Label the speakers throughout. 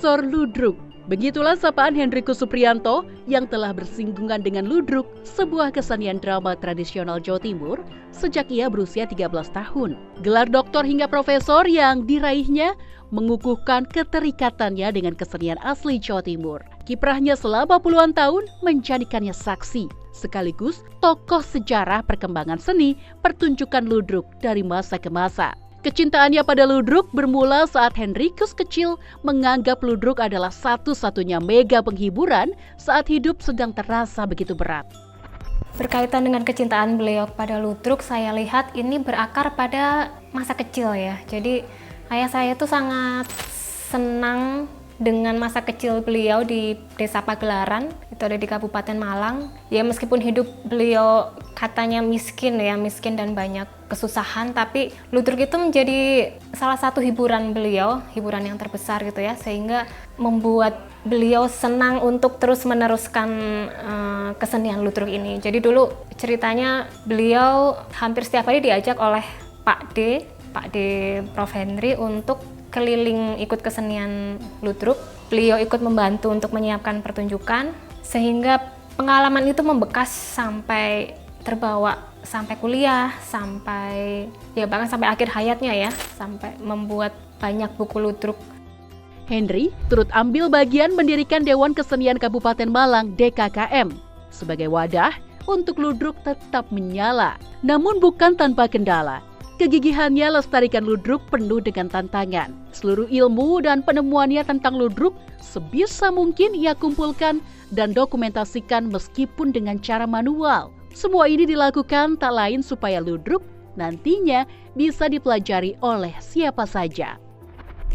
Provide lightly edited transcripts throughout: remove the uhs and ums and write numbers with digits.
Speaker 1: Profesor Ludruk. Begitulah sapaan Hendrikus Supriyanto yang telah bersinggungan dengan ludruk, sebuah kesenian drama tradisional Jawa Timur sejak ia berusia 13 tahun. Gelar doktor hingga profesor yang diraihnya mengukuhkan keterikatannya dengan kesenian asli Jawa Timur. Kiprahnya selama puluhan tahun menjadikannya saksi, sekaligus tokoh sejarah perkembangan seni pertunjukan ludruk dari masa ke masa. Kecintaannya pada ludruk bermula saat Hendrikus kecil menganggap ludruk adalah satu-satunya mega penghiburan saat hidup sedang terasa begitu berat.
Speaker 2: Berkaitan dengan kecintaan beliau pada ludruk, saya lihat ini berakar pada masa kecil ya. Jadi ayah saya itu sangat senang dengan masa kecil beliau di Desa Pagelaran, itu ada di Kabupaten Malang. Ya meskipun hidup beliau katanya miskin dan banyak kesusahan, tapi ludruk itu menjadi salah satu hiburan beliau, hiburan yang terbesar gitu ya, sehingga membuat beliau senang untuk terus meneruskan kesenian ludruk ini. Jadi dulu ceritanya beliau hampir setiap hari diajak oleh Pak D Prof Henry untuk keliling ikut kesenian ludruk. Beliau ikut membantu untuk menyiapkan pertunjukan, sehingga pengalaman itu membekas sampai terbawa sampai kuliah, bahkan sampai akhir hayatnya ya, sampai membuat banyak buku ludruk.
Speaker 1: Henry turut ambil bagian mendirikan Dewan Kesenian Kabupaten Malang DKKM sebagai wadah untuk ludruk tetap menyala, namun bukan tanpa kendala. Kegigihannya lestarikan ludruk penuh dengan tantangan. Seluruh ilmu dan penemuannya tentang ludruk sebisa mungkin ia kumpulkan dan dokumentasikan meskipun dengan cara manual. Semua ini dilakukan tak lain supaya ludruk nantinya bisa dipelajari oleh siapa saja.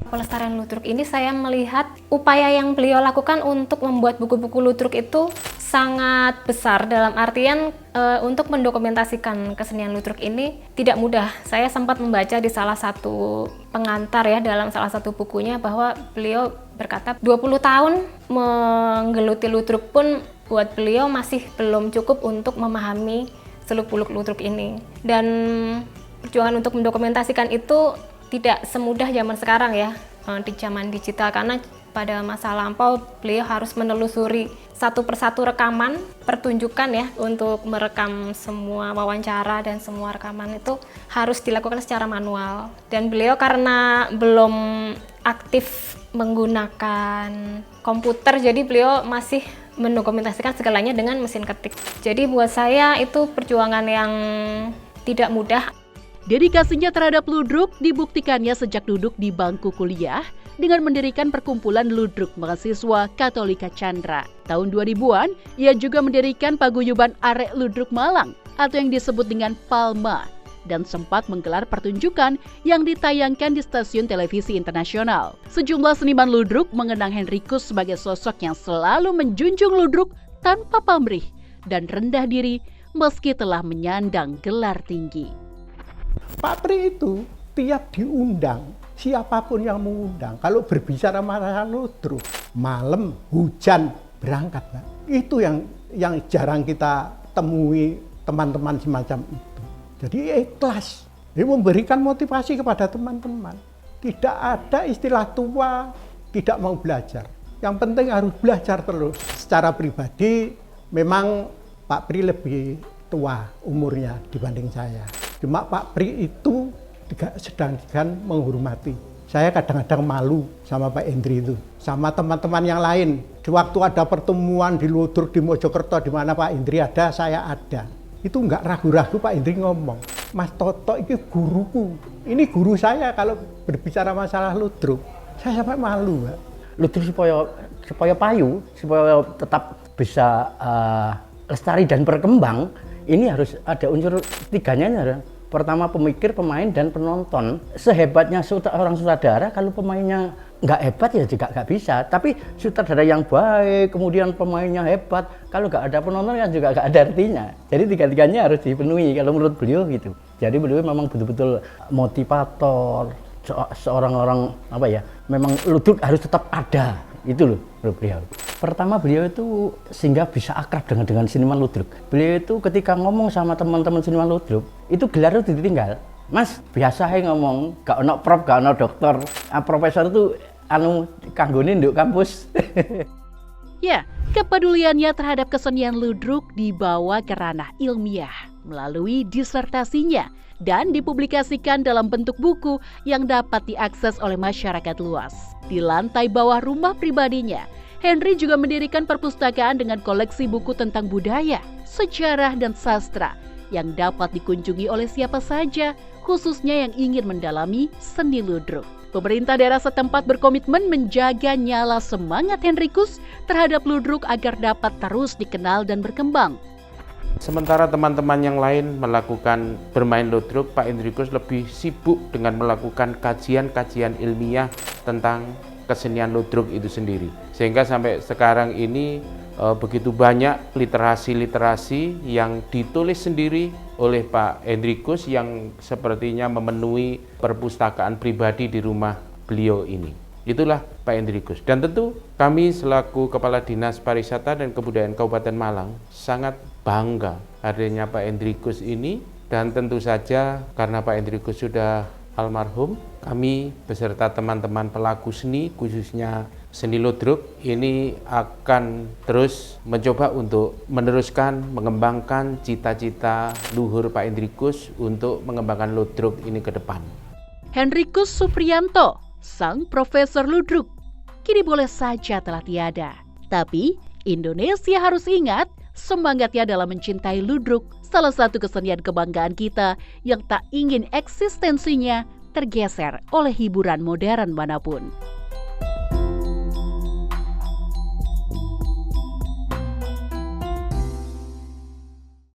Speaker 2: Pelestarian ludruk ini saya melihat upaya yang beliau lakukan untuk membuat buku-buku ludruk itu sangat besar, dalam artian untuk mendokumentasikan kesenian ludruk ini tidak mudah. Saya sempat membaca di salah satu pengantar ya, dalam salah satu bukunya, bahwa beliau berkata 20 tahun menggeluti ludruk pun buat beliau masih belum cukup untuk memahami seluk-beluk ludruk ini. Dan perjuangan untuk mendokumentasikan itu tidak semudah zaman sekarang ya, di zaman digital, karena pada masa lampau beliau harus menelusuri satu persatu rekaman pertunjukan ya, untuk merekam semua wawancara dan semua rekaman itu harus dilakukan secara manual. Dan beliau karena belum aktif menggunakan komputer, jadi beliau masih mendokumentasikan segalanya dengan mesin ketik. Jadi buat saya itu perjuangan yang tidak mudah.
Speaker 1: Dedikasinya terhadap ludruk dibuktikannya sejak duduk di bangku kuliah dengan mendirikan perkumpulan ludruk mahasiswa Katolika Chandra. Tahun 2000-an, ia juga mendirikan paguyuban Arek Ludruk Malang atau yang disebut dengan Palma, dan sempat menggelar pertunjukan yang ditayangkan di stasiun televisi internasional. Sejumlah seniman ludruk mengenang Hendrikus sebagai sosok yang selalu menjunjung ludruk tanpa pamrih dan rendah diri meski telah menyandang gelar tinggi.
Speaker 3: Pak Pri itu tiap diundang, siapapun yang mengundang, kalau berbicara masalah ludruk, malam, hujan, berangkat. Pak. Itu yang jarang kita temui teman-teman semacam itu. Jadi ikhlas, dia memberikan motivasi kepada teman-teman. Tidak ada istilah tua, tidak mau belajar. Yang penting harus belajar terus. Secara pribadi, memang Pak Pri lebih tua umurnya dibanding saya. Cuma Pak Pri itu sedang menghormati. Saya kadang-kadang malu sama Pak Hendri itu, sama teman-teman yang lain. Di waktu ada pertemuan di ludruk di Mojokerto, di mana Pak Hendri ada, saya ada. Itu nggak ragu-ragu Pak Hendri ngomong, Mas Toto ini guruku, ini guru saya kalau berbicara masalah ludruk. Saya sampai malu, Pak.
Speaker 4: Ludruk supaya payu, supaya tetap bisa lestari dan berkembang, ini harus ada unsur tiganya. Pertama pemikir, pemain, dan penonton. Sehebatnya orang sutradara, kalau pemainnya nggak hebat ya juga nggak bisa. Tapi sutradara yang baik, kemudian pemainnya hebat, kalau nggak ada penonton kan juga nggak ada artinya. Jadi tiga-tiganya harus dipenuhi kalau menurut beliau gitu. Jadi beliau memang betul-betul motivator, seorang orang memang ludruk harus tetap ada. Itu loh beliau. Pertama beliau itu sehingga bisa akrab dengan seniman ludruk. Beliau itu ketika ngomong sama teman-teman seniman ludruk, itu gelar itu ditinggal. Mas, biasa ngomong, gak ono prof, gak ono dokter. Profesor itu kanggone nduk kampus.
Speaker 1: Ya, kepeduliannya terhadap kesenian ludruk dibawa ke ranah ilmiah melalui disertasinya dan dipublikasikan dalam bentuk buku yang dapat diakses oleh masyarakat luas. Di lantai bawah rumah pribadinya, Henry juga mendirikan perpustakaan dengan koleksi buku tentang budaya, sejarah, dan sastra yang dapat dikunjungi oleh siapa saja, khususnya yang ingin mendalami seni ludruk. Pemerintah daerah setempat berkomitmen menjaga nyala semangat Henrikus terhadap ludruk agar dapat terus dikenal dan berkembang.
Speaker 5: Sementara teman-teman yang lain melakukan bermain ludruk, Pak Henrikus lebih sibuk dengan melakukan kajian-kajian ilmiah tentang kesenian ludruk itu sendiri. Sehingga sampai sekarang ini begitu banyak literasi-literasi yang ditulis sendiri oleh Pak Henrikus yang sepertinya memenuhi perpustakaan pribadi di rumah beliau ini. Itulah Pak Henrikus. Dan tentu kami selaku Kepala Dinas Pariwisata dan Kebudayaan Kabupaten Malang sangat bangga adanya Pak Henrikus ini, dan tentu saja karena Pak Henrikus sudah almarhum, kami beserta teman-teman pelaku seni, khususnya seni ludruk, ini akan terus mencoba untuk meneruskan, mengembangkan cita-cita luhur Pak Henrikus untuk mengembangkan ludruk ini ke depan.
Speaker 1: Henrikus Supriyanto, sang profesor ludruk, kini boleh saja telah tiada. Tapi Indonesia harus ingat semangatnya dalam mencintai ludruk, salah satu kesenian kebanggaan kita yang tak ingin eksistensinya tergeser oleh hiburan modern manapun.